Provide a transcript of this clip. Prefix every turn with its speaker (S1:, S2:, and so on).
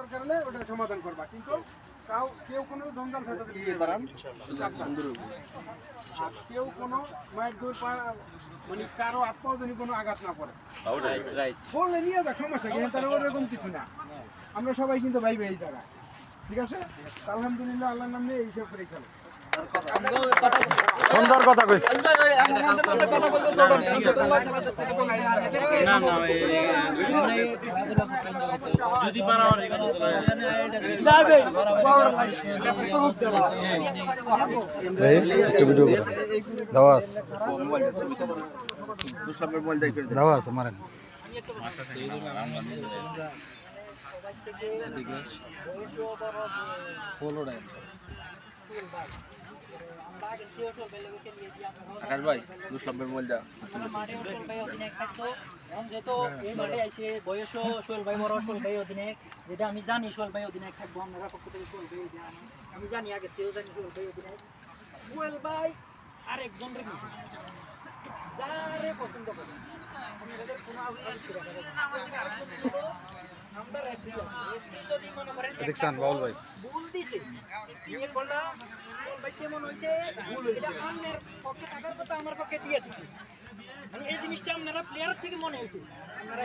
S1: দরকার হলে ওটা সমাধান করবা, কিন্তু তাও কেউ কোনো জঞ্জাল ফেসাতে আর কেউ কোনো মায়ের দূর মানে কারো আত্মাও যদি কোনো আঘাত না পড়ে বললে নিয়ে যাক, সমস্যা কি, তার ওরকম কিছু না। আমরা সবাই কিন্তু ভাই ভাই জায়গায়, ঠিক আছে। আলহামদুলিল্লাহ, আল্লাহর নাম নিয়ে এইসব করে খেলো।
S2: সুন্দর কথা কইছ।
S3: যদি পারা
S2: দাওয়াস দাওয়াস মারেন
S3: আকাশ ভাই 2 নম্বর মোবাইল দাও।
S4: যেহেতু এই মাঠে আইছে বয়সও সোহেল ভাই বড়, সোহেল ভাই অধিনায়ক, যেটা আমি জানি সোহেল ভাই অধিনায়ক থাকবো আমরা পক্ষ থেকে, সোহেল ভাই আমি জানি আগে থেকেও জানি সোহেল ভাই অধিনায়ক। সোহেল ভাই আর একজন রে যারে পছন্দ করে আপনাদের কোনো আমরা রেফারি যদি মনে করেন
S2: দেখছেন বাউল ভাই
S4: ভুল দিছে এই বলটা সোহেল ভাই কেমন হইছে ভুল এটা আমাদের পক্ষে থাকার কথা আমার পক্ষে দিয়ে দিছে, মানে এই জিনিসটা আপনারা প্লেয়ার থেকে মনে হয়েছে আপনারা